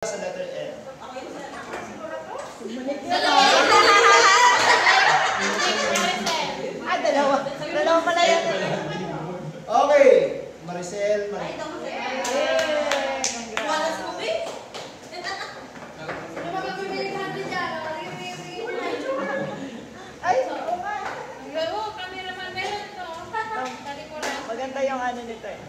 Sa letter N. Dalawa. Dalawa pala yan. Okay. Maricel. Walas mo ba? Ay, oo nga. Oo, cameraman meron to. Maganda yung ano nito eh.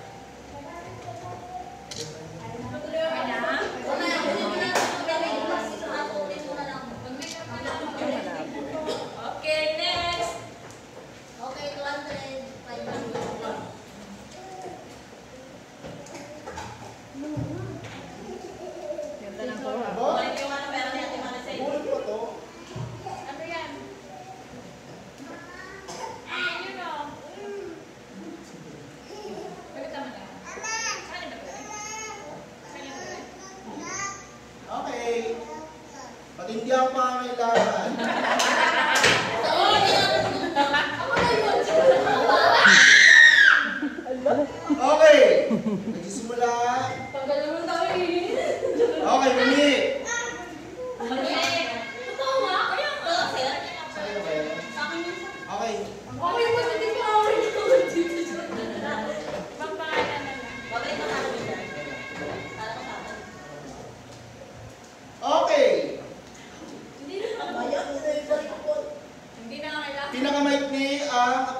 Okay, next. Okay, 200. Ganda ng kuha. Balik yung ano, meron natin mga sa iyo. Bulit pa to. Ano yan? Yun o. Pagkita mo na. Saan ba ito? Saan yung ito? Okay. Patindi ang pangangailangan. Okay. Nagsisimula. Pagkala mo tayo eh. Okay, mami. Totoo nga? Kaya nga. Sa'yo ba yan? Okay. Okay, hindi ko okay naman dito. Pagpangalan na lang. Babalik na tayo dyan. Para ko sa akin. Okay. Hindi na Hindi na kailangan. Pinakamaikli ang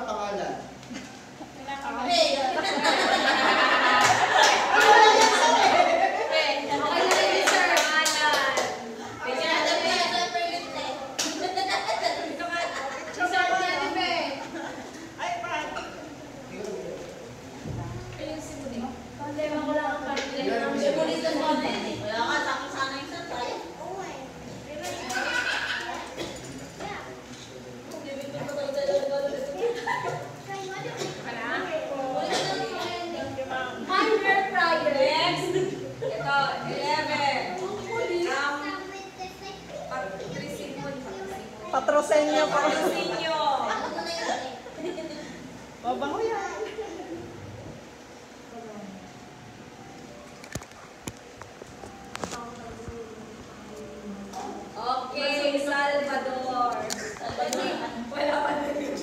pangalan. Hey! Wala ka, sakit sana yung saan tayo. Patrosenyo pa. Patrocinio. Mabango yan. Okay, Salvador. Wala pa na yun.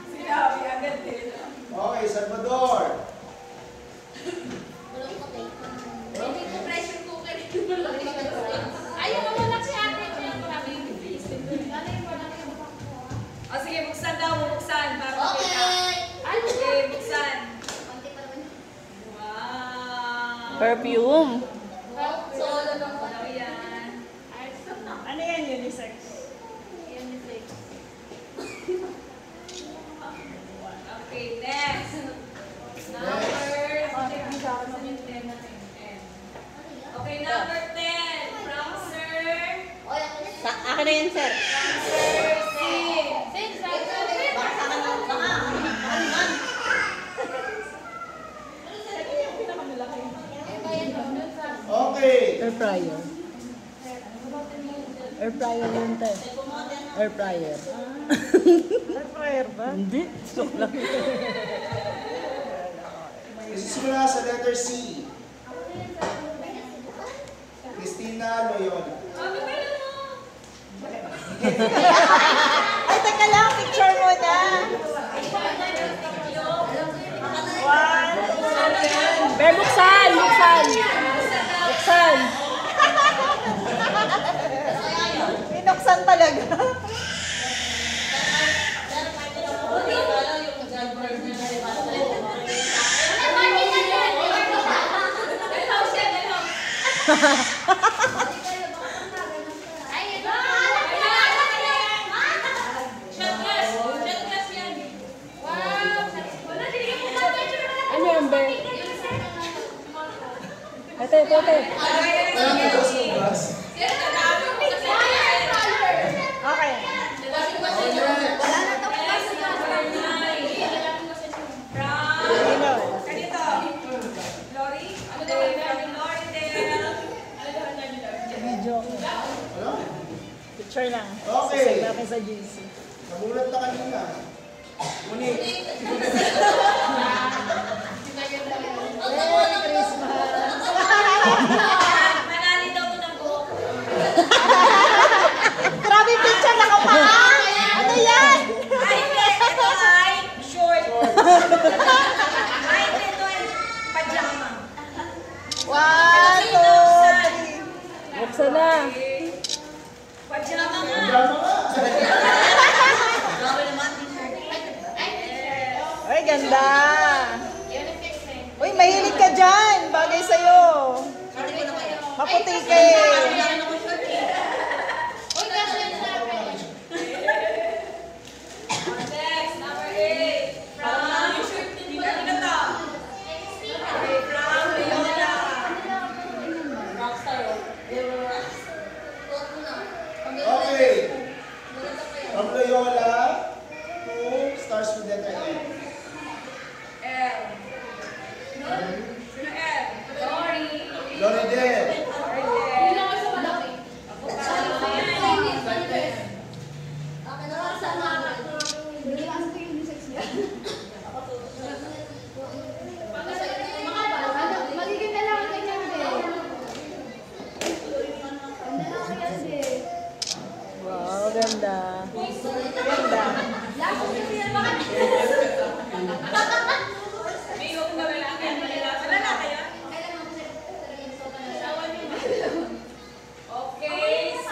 Sinabi agad din. Okay, Salvador. Hindi ko pressure cooker. Ayaw mo lang si ate. O sige, buksan daw. Buksan. Para makita. Okay, buksan. Wow. Perfume. Solo ng ano yan. Ano yan, unisex? Okay, next. Okay, number 10. From Sir. Akin na yan, sir. Sir C. Baka sa akin lang. Baka. Okay. Air fryer. Air fryer yun, te. Air fryer. Air fryer ba? Hindi. Sok lang. Nagsisimula sa letter C. Christina Loyola. Ay, teka lang. Picture mo na. One. Bear, buksan. Buksan. Buksan. Binuksan talaga. Ano yan, Bear? Ito. Kaya may gas ng gas. Okay. Video ko. Ano? Picture lang. Okay. Sasend natin sa GC. Namulat na kanina. Muni. Merry Christmas! Manali daw to ng buhok. Grabe picture nakapaa. Ano yan? Ay, hindi. Ito ay short. Ay, hindi. Ito ay pajama. 1, 2, 3. Buksan na. Pajama nga. Drama nga. Grabe naman, t-shirt. Ay, ganda. Uy, mahilig ka dyan. Bagay sa'yo. Sorry ko na kayo. Maputi ka eh. Meron ako short eh. Next, number 8. From Pinata. Okay, from Loyola. Rockstar, oh. Okay. From Loyola to stars with letter M. L. Sino L? Lori. Loridel. Wow, ganda. Ganda. May huwag na lalaki. Lalaki yan? Okay, 7.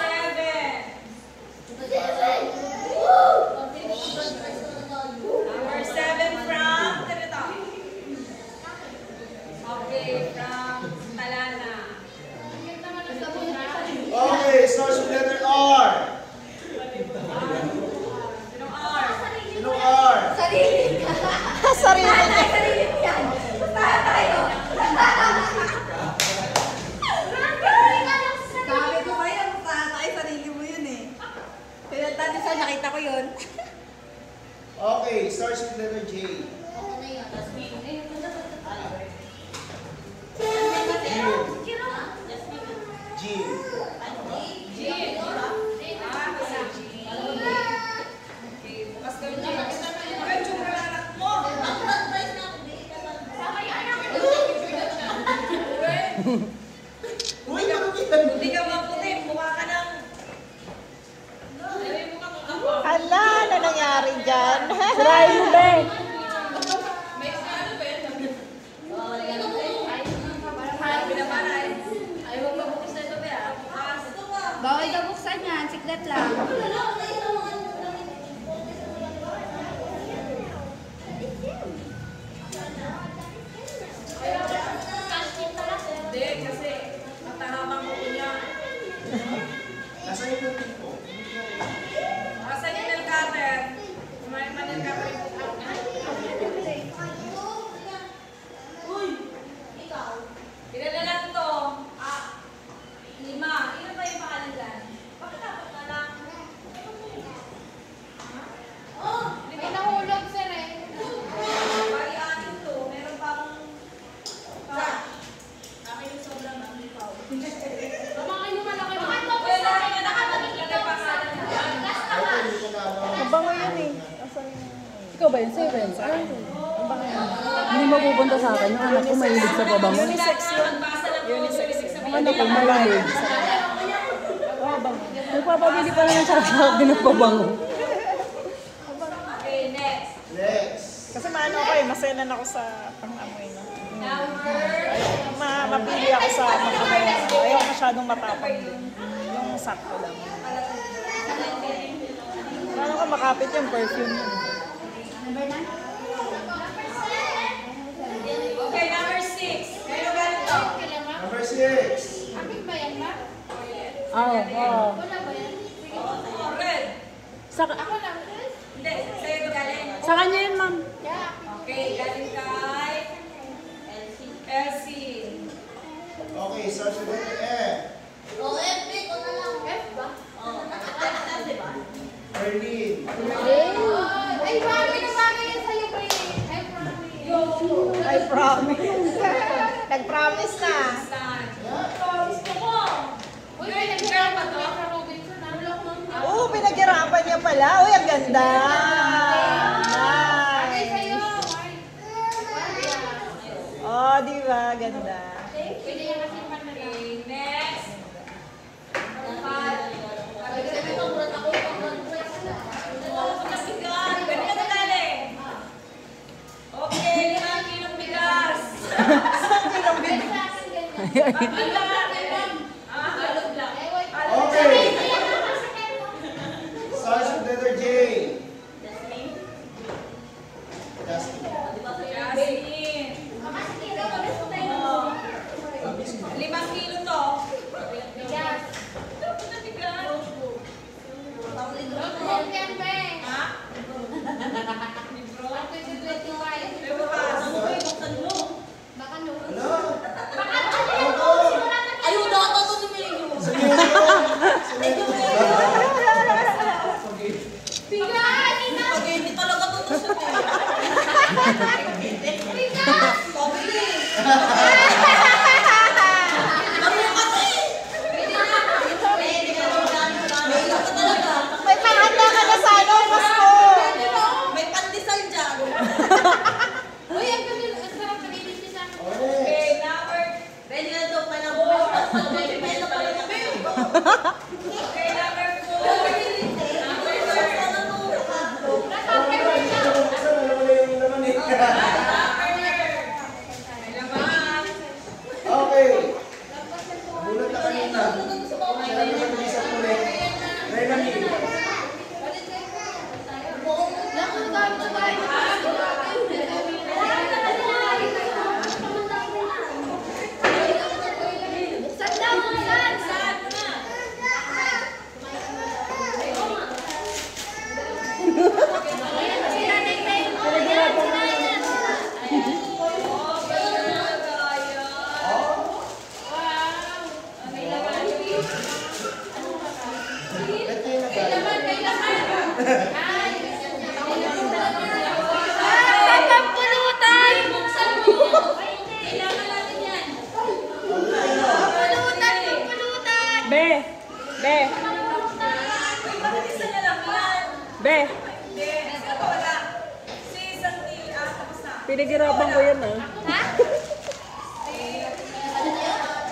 Number 7 from Pinata. Okay, from Talana. Okay, stars with letter R. Sinong R? Sino R? Sarili. Sabi ko kayo, tayo sarili mo yun eh. Kaya dati sa nakita ko yun. Okay, stars with letter J. G. G. Ah, kasi G. Okay, bukas ka rin. Ay, tsura lang anak mo. Uy, nakakita. Hindi ka maputi, mukha ka ng... Ay, mukha mo ako. Hala, ano nangyari dyan? Sirain mo, be. May ano ba yan? Pinaparay. Ay, huwag mabukis na ito ba yan? Bawal ka buksan yan, siklet lang. Hindi, kasi matahabang ko niya. Nasaan yung puti ko? Asan yung nail cutter? Kumain pa nail cutter yung buko. Ilan na lang to? 5. Ilan ba yung pangalan dyan? Bakit dapat na lang? May nahulog, sir eh. Bali, 6 to. Meron pa akong... Akin yung sobrang amplifaw. Mamakin yung malaki mo. Wala ka na nakapagilan ng pangalan dyan. Ito, hindi ko na alam. Mabango yun eh. Ikaw ba yun? Seven? Ay, mabango yun. Hindi mapupunta sa akin. Yung anak ko mahilig sa pabango. Unisex yun. Magbasa lang po. Unisex. Yung anak ko mahilig. Nagpapabili pa naman siya sa akin ng pabango. Okay, next. Next. Kasi maano ko eh, maselan ako sa pang-amoy na. Number... Mapili ako sa pang-amoy na. Ayaw masyadong matapang din. Yung sakto lang. Paano ka makapit yung perfume yun? Okay, number 6. Kayo ganito. Number 6. Akin ba yan, ma? Oo. Wala ba yan? Oh, red. Ako lang. Hindi, sa'yo ito galing. Sa kanya yun, ma'am. Yeah. Okay, galing kay... Elsie. Okay, stars with letter M. OFP ko na lang. F ba? Oo, nakatap di ba? Erlene. Ay, bagay na bagay yan sa'yo, pre. I promise. I promise. Nag-promise na. Saan? Gusto ko. Uy, pinag-girl ba to? Sa Robinson, ah. Oo, pinaghirapan niya pala. Uy, ang ganda. Bagay Nice. sa'yo. Oh, di ba? Ganda. Pwede yan kasi man Okay. Sergeant letter J. Justin. Yasin. 5 kilo to. Yes. Natigas. Notebook yan, be. Ha? 2025. May bukas. Baka no. Ano? Baka no. Ano? Ayun na ako to ni Mayo. Sabihin mo. Bigat! Pag hindi talaga to siya. Bigat! May panganda ka na sa ano, Pasko. May pandesal dyan. Uy, ang ganda. Ang sarap kanilin niya sa akin. Okay. Okay, number. Ready na daw pala. May pala na kayo. Okay, number 4. Number 4. Buksan, alam mo na yung laman eh. May laman. Okay. Bulat na kanina. Siya lang naman yung isang ulit. Renami. Buksan daw, buksan! Ito yung nagagawa. Pampulutan! Buksan mo! Kailangan natin yan. Pulutan! Pulutan! Be! Be! Isa na lang yan. Be! Hindi. Sino ba wala? Si Santi. Tapos na. Pinaghirapan ko yan ah. Ha?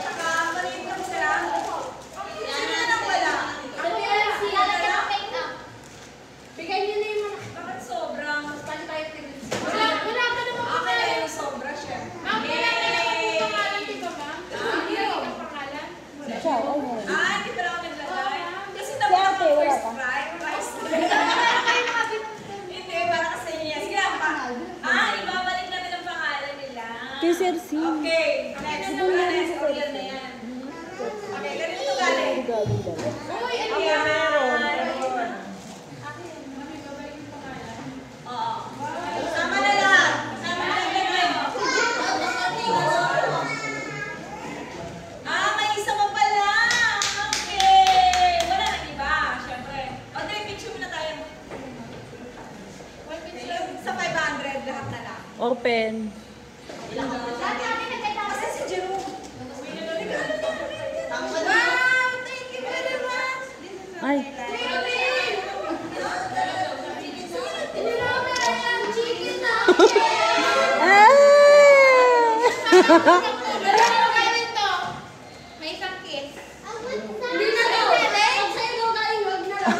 Saka, maliit lang sila. Sino na lang wala? Bigay niyo na yung mga... Bakit sobrang? Wala pa naman Akin na yung sobra, chef. Ma'am, wala pa naman yung pangalan, di ba, ma'am? Hindi ang pangalan. Siya, ayun. Hindi pala ako naglagay. Kasi tapos ako first try. Rice. Hindi, para kasi niya. Sige lang pa. Ibabalik namin ang pangalan nila. Kay Sir C. Okay. Next na next. Oriel na yan. Okay, ganito ito galing. Galing dala. Uy, ano Okay, yan? meron. Oo. Sama na lang. Sama na lang ganyan. May isa pa pala. Okay. Wala na iba, syempre. O, dali, picture muna tayo. Sa 500, lahat na lang. Open. Kasi si Jerome. Wow, thank you very much. Ay. May isang kiss. Hindi na to. Pag sa'yo galing, wag na lang.